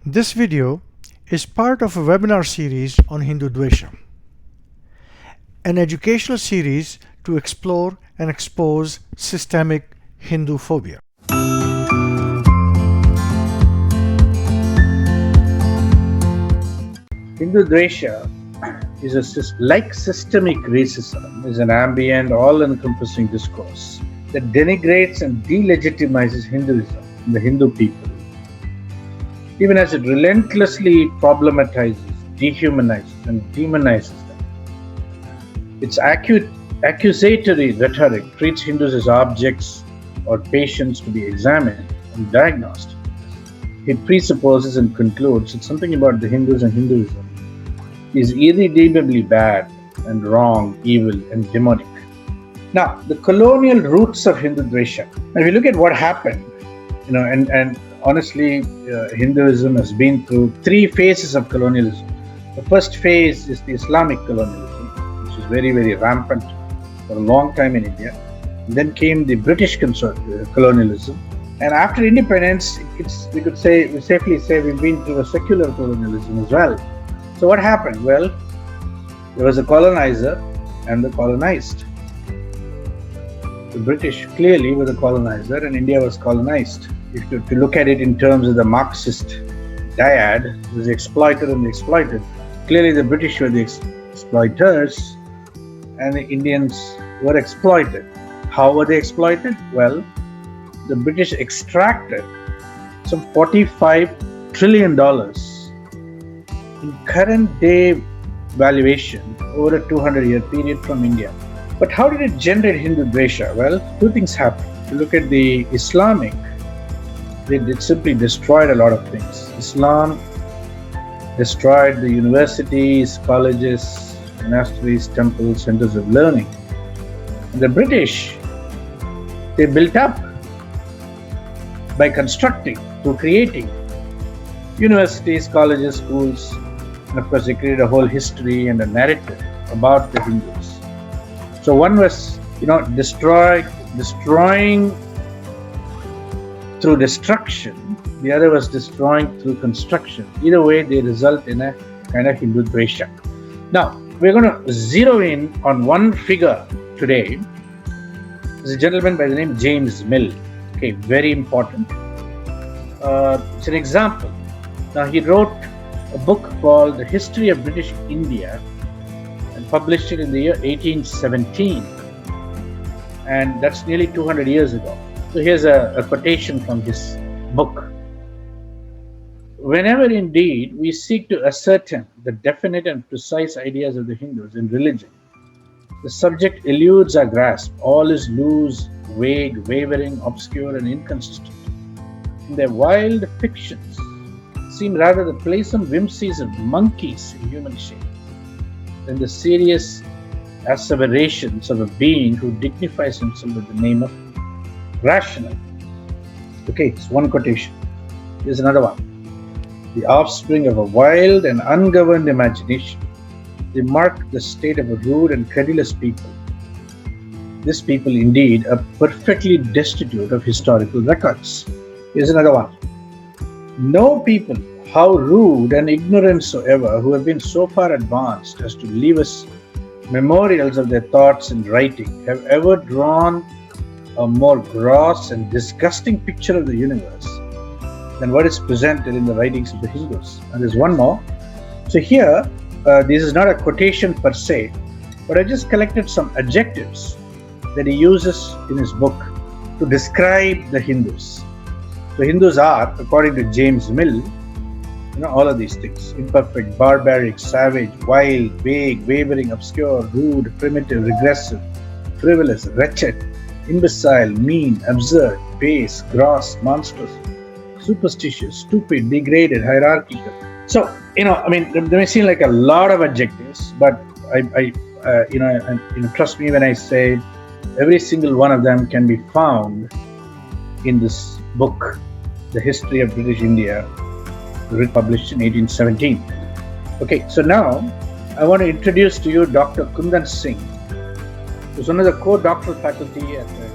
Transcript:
This video is part of a webinar series on Hindudvesha, an educational series to explore and expose systemic Hindu phobia. Hindudvesha is like systemic racism, is an ambient, all-encompassing discourse that denigrates and delegitimizes Hinduism and the Hindu people, even as it relentlessly problematizes, dehumanizes, and demonizes them. Its accusatory rhetoric treats Hindus as objects or patients to be examined and diagnosed. It presupposes and concludes that something about the Hindus and Hinduism is irredeemably bad and wrong, evil, and demonic. Now, the colonial roots of Hindudvesha. Now, if you look at what happened, and honestly, Hinduism has been through three phases of colonialism. The first phase is the Islamic colonialism, which is very, very rampant for a long time in India. Then came the British colonialism. And after independence, we could safely say we've been through a secular colonialism as well. So what happened? Well, there was a colonizer and the colonized. The British clearly were the colonizer and India was colonized. If you look at it in terms of the Marxist dyad, the exploiter and the exploited, clearly the British were the exploiters and the Indians were exploited. How were they exploited? Well, the British extracted some $45 trillion in current day valuation over a 200-year period from India. But how did it generate Hindudvesha? Well, two things happened. If you look at the Islamic, it simply destroyed a lot of things. Islam destroyed the universities, colleges, monasteries, temples, centers of learning. And the British, they built up by constructing, through creating universities, colleges, schools, and of course they created a whole history and a narrative about the Hindus. So one was, destroying through destruction, the other was destroying through construction. Either way, they result in a kind of Hindudvesha. Now, we're going to zero in on one figure today. There's a gentleman by the name James Mill. Okay, very important. It's an example. Now, he wrote a book called The History of British India and published it in the year 1817. And that's nearly 200 years ago. So here's a quotation from his book. Whenever indeed we seek to ascertain the definite and precise ideas of the Hindus in religion, the subject eludes our grasp. All is loose, vague, wavering, obscure, and inconsistent. In their wild fictions seem rather the playful whimsies of monkeys in human shape than the serious asseverations of a being who dignifies himself with the name of rational. Okay, it's one quotation. Here's another one. The offspring of a wild and ungoverned imagination, they mark the state of a rude and credulous people. This people indeed are perfectly destitute of historical records. Here's another one. No people, how rude and ignorant soever, who have been so far advanced as to leave us memorials of their thoughts and writing, have ever drawn a more gross and disgusting picture of the universe than what is presented in the writings of the Hindus. And there's one more. So here, this is not a quotation per se, but I just collected some adjectives that he uses in his book to describe the Hindus. The Hindus are, according to James Mill, all of these things: imperfect, barbaric, savage, wild, vague, wavering, obscure, rude, primitive, regressive, frivolous, wretched, imbecile, mean, absurd, base, gross, monstrous, superstitious, stupid, degraded, hierarchical. So, there may seem like a lot of adjectives, but I trust me when I say every single one of them can be found in this book, The History of British India, published in 1817. Okay, so now I want to introduce to you Dr. Kundan Singh, who's one of the co-doctoral faculty at the